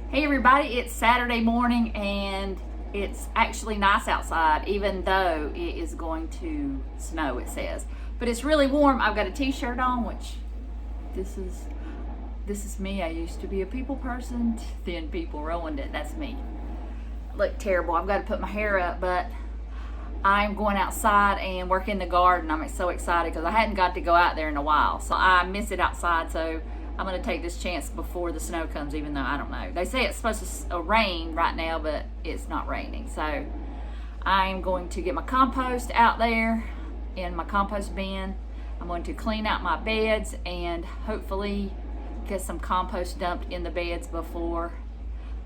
Hey everybody, it's Saturday morning and it's actually nice outside, even though it is going to snow, it says. But it's really warm. I've got a t-shirt on, which this is me. I used to be a people person, then people ruined it. That's me. Look terrible. I've got to put my hair up, but I'm going outside and work in the garden. I'm so excited because I hadn't got to go out there in a while. So I miss it outside, so I'm going to take this chance before the snow comes, even though I don't know. They say it's supposed to rain right now, but it's not raining. So I'm going to get my compost out there in my compost bin. I'm going to clean out my beds and hopefully get some compost dumped in the beds before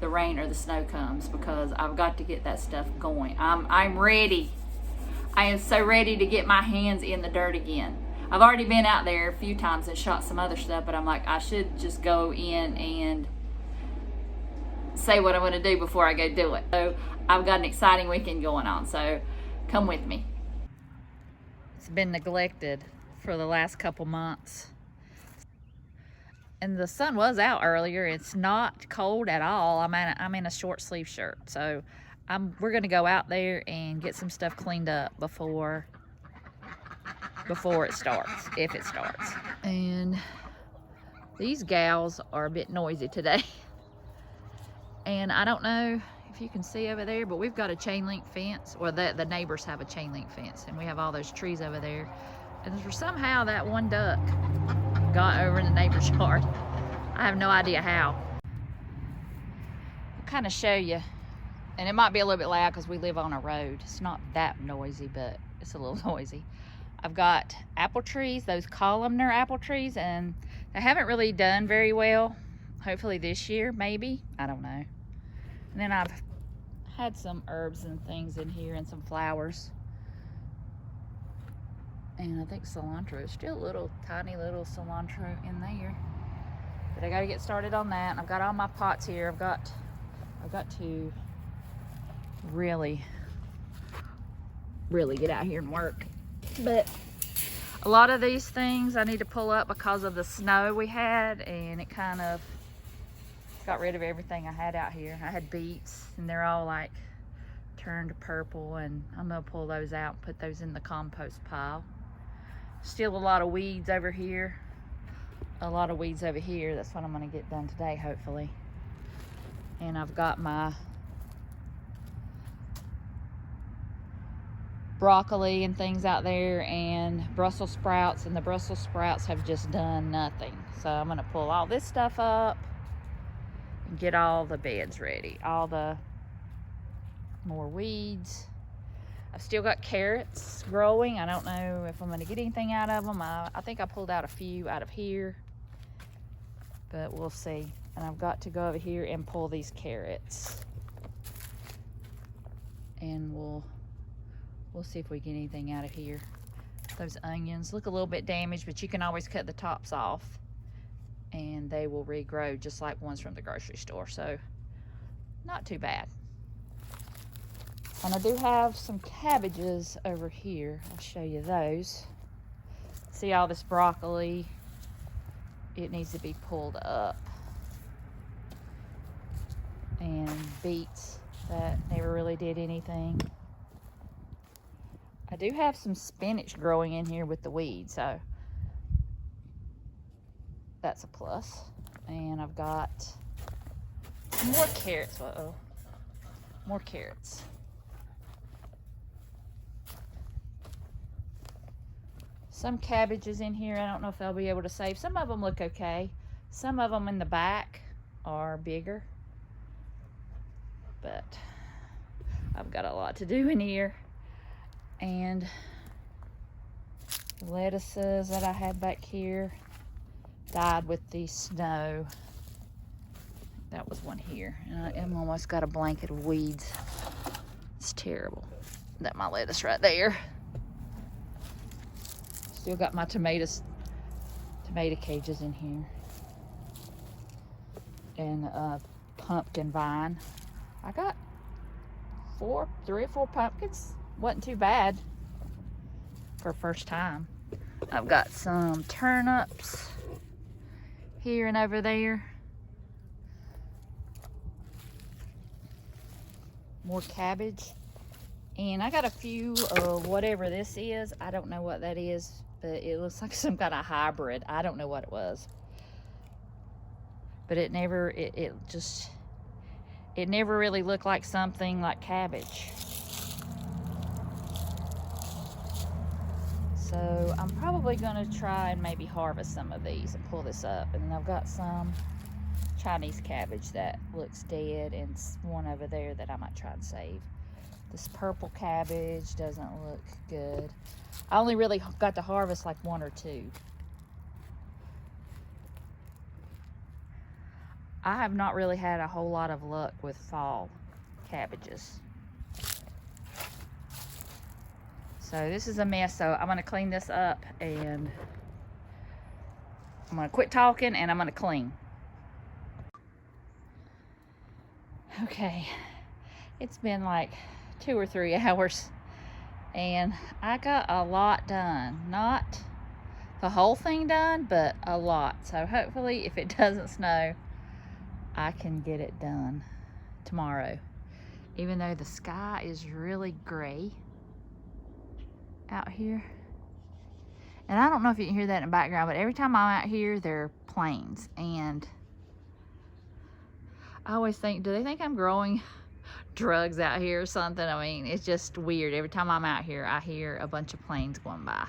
the rain or the snow comes, because I've got to get that stuff going. I'm ready. I am so ready to get my hands in the dirt again. I've already been out there a few times and shot some other stuff, but I'm like, I should just go in and say what I'm going to do before I go do it. So I've got an exciting weekend going on, so come with me. It's been neglected for the last couple months. And the sun was out earlier. It's not cold at all. I'm in a short sleeve shirt, so we're going to go out there and get some stuff cleaned up before it starts, if it starts. And these gals are a bit noisy today. And I don't know if you can see over there, but we've got a chain link fence, or the neighbors have a chain link fence, and we have all those trees over there. And for somehow that one duck got over in the neighbor's yard. I have no idea how. I'll kind of show you, and it might be a little bit loud because we live on a road. It's not that noisy, but it's a little noisy. I've got apple trees, those columnar apple trees, and they haven't really done very well. Hopefully this year, maybe. I don't know. And then I've had some herbs and things in here and some flowers. And I think cilantro is still a little tiny little cilantro in there. But I got to get started on that. And I've got all my pots here. I've got to really get out here and work. But a lot of these things I need to pull up because of the snow we had, and it kind of got rid of everything I had out here. I had beets, and they're all like turned purple, and I'm gonna pull those out and put those in the compost pile. Still a lot of weeds over here. That's what I'm gonna get done today, hopefully. And I've got my broccoli and things out there, and Brussels sprouts, and the Brussels sprouts have just done nothing. So I'm gonna pull all this stuff up and get all the beds ready. All the more weeds. I've still got carrots growing. I don't know if I'm gonna get anything out of them. I think I pulled out a few out of here, but we'll see. And I've got to go over here and pull these carrots, and we'll see if we get anything out of here. Those onions look a little bit damaged, but you can always cut the tops off and they will regrow just like ones from the grocery store. So not too bad. And I do have some cabbages over here. I'll show you those. See all this broccoli? It needs to be pulled up. And beets that never really did anything. I do have some spinach growing in here with the weeds, so that's a plus. And I've got more carrots. Uh-oh. More carrots. Some cabbages in here. I don't know if they'll be able to save. Some of them look okay. Some of them in the back are bigger. But I've got a lot to do in here. And the lettuces that I had back here died with the snow. That was one here. And I've almost got a blanket of weeds. It's terrible. That's my lettuce right there. Still got my tomato cages in here. And a pumpkin vine. I got 3 or 4 pumpkins. Wasn't too bad for first time. I've got some turnips here and over there. More cabbage. And I got a few of whatever this is. I don't know what that is, but it looks like some kind of hybrid. I don't know what it was. But it never really looked like something like cabbage. So I'm probably gonna try and maybe harvest some of these and pull this up. And then I've got some Chinese cabbage that looks dead, and one over there that I might try and save. This purple cabbage doesn't look good. I only really got to harvest like one or two. I have not really had a whole lot of luck with fall cabbages. So this is a mess, so I'm gonna clean this up and I'm gonna quit talking and I'm gonna clean. Okay, it's been like 2 or 3 hours and I got a lot done. Not the whole thing done, but a lot. So hopefully if it doesn't snow, I can get it done tomorrow. Even though the sky is really gray out here. And I don't know if you can hear that in the background, but every time I'm out here, there are planes. And I always think, do they think I'm growing drugs out here or something? I mean, it's just weird. Every time I'm out here, I hear a bunch of planes going by.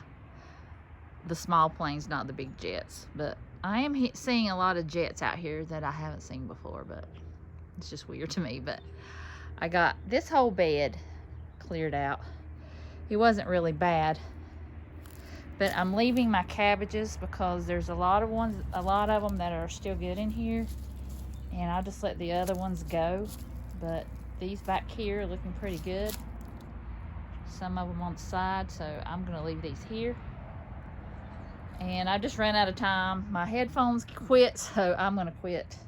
The small planes, not the big jets. But I am seeing a lot of jets out here that I haven't seen before, but it's just weird to me. But I got this whole bed cleared out. It wasn't really bad, but I'm leaving my cabbages because there's a lot of them that are still good in here, and I'll just let the other ones go. But these back here are looking pretty good. Some of them on the side, so I'm gonna leave these here. And I just ran out of time. My headphones quit, so I'm gonna quit.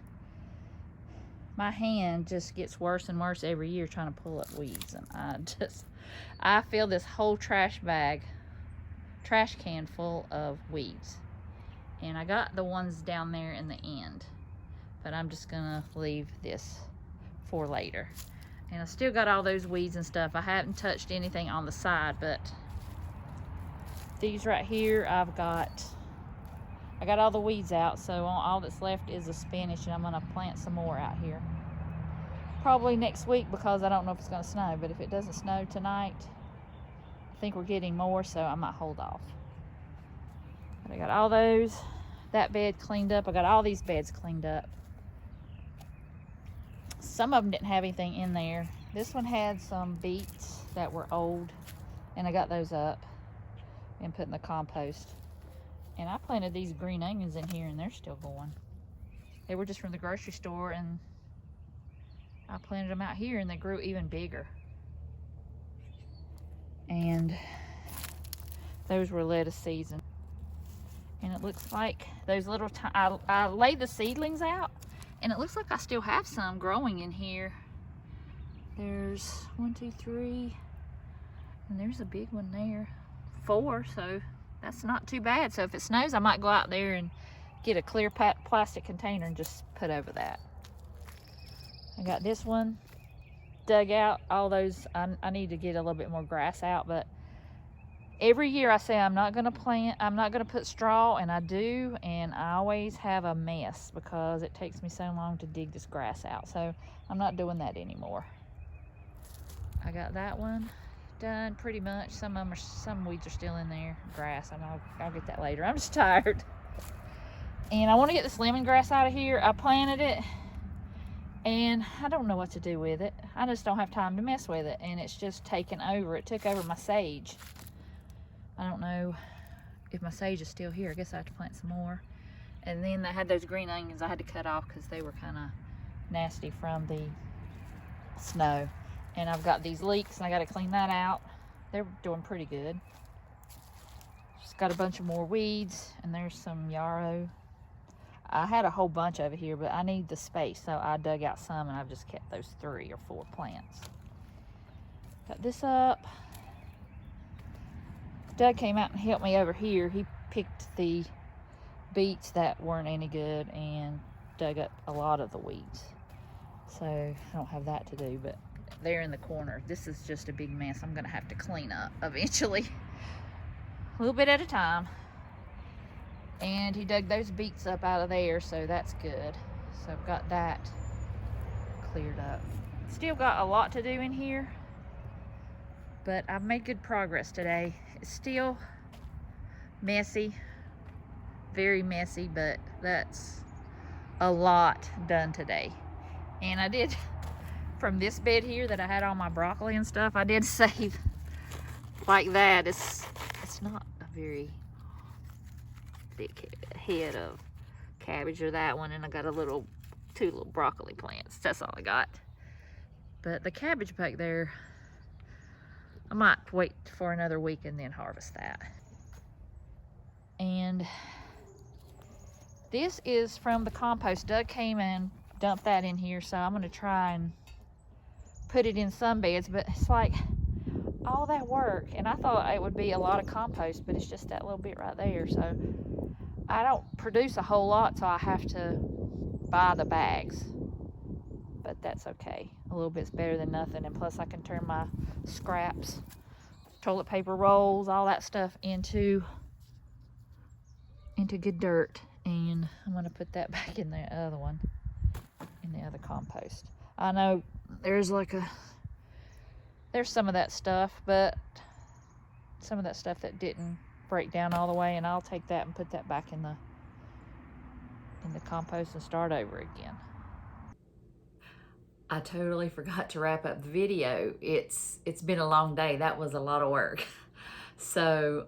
My hand just gets worse and worse every year trying to pull up weeds, and I fill this whole trash can full of weeds. And I got the ones down there in the end, but I'm just gonna leave this for later. And I still got all those weeds and stuff. I haven't touched anything on the side, but these right here, I got all the weeds out, so all that's left is the spinach, and I'm gonna plant some more out here. Probably next week, because I don't know if it's gonna snow, but if it doesn't snow tonight, I think we're getting more, so I might hold off. But I got all that bed cleaned up. I got all these beds cleaned up. Some of them didn't have anything in there. This one had some beets that were old, and I got those up and put in the compost. And I planted these green onions in here, and they're still going. They were just from the grocery store, and I planted them out here, and they grew even bigger. And those were lettuce seeds. And it looks like those little, I laid the seedlings out, and it looks like I still have some growing in here. There's 1, 2, 3, and there's a big one there. 4, so that's not too bad. So if it snows, I might go out there and get a clear plastic container and just put over that. I got this one dug out. All those, I need to get a little bit more grass out, but every year I say I'm not gonna put straw, and I do, and I always have a mess because it takes me so long to dig this grass out. So I'm not doing that anymore. I got that one done pretty much. Some weeds are still in there, grass, and I'll get that later. I'm just tired. And I want to get this lemongrass out of here. I planted it, and I don't know what to do with it. I just don't have time to mess with it, and it's just taken over. It took over my sage. I don't know if my sage is still here. I guess I have to plant some more. And then I had those green onions I had to cut off because they were kind of nasty from the snow. And I've got these leeks, and I got to clean that out. They're doing pretty good. Just got a bunch of more weeds, and there's some yarrow. I had a whole bunch over here, but I need the space, so I dug out some, and I've just kept those 3 or 4 plants. Got this up. Doug came out and helped me over here. He picked the beets that weren't any good and dug up a lot of the weeds. So I don't have that to do, but there in the corner, this is just a big mess I'm gonna have to clean up eventually. A little bit at a time. And he dug those beets up out of there, so that's good. So I've got that cleared up. Still got a lot to do in here, but I've made good progress today. It's still messy, very messy, but that's a lot done today. And I did, from this bed here that I had all my broccoli and stuff, I did save like that. It's not a very big head of cabbage or that one, and I got two little broccoli plants. That's all I got. But the cabbage back there, I might wait for another week and then harvest that. And this is from the compost. Doug came and dumped that in here, so I'm gonna try and put it in some beds, but it's like all that work, and I thought it would be a lot of compost, but it's just that little bit right there. So I don't produce a whole lot, so I have to buy the bags, but that's okay. A little bit's better than nothing, and plus I can turn my scraps, toilet paper rolls, all that stuff into good dirt. And I'm gonna put that back in the other one, in the other compost. I know there's some of that stuff, but some of that stuff that didn't break down all the way, and I'll take that and put that back in the compost and start over again. I totally forgot to wrap up the video. It's been a long day. That was a lot of work. So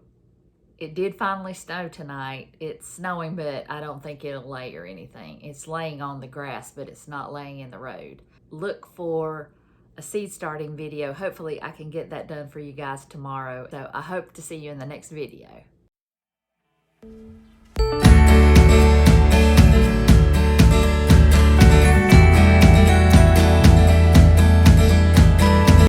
it did finally snow tonight. It's snowing, but I don't think it'll lay or anything. It's laying on the grass, but it's not laying in the road. Look for a seed starting video. Hopefully I can get that done for you guys tomorrow. So I hope to see you in the next video.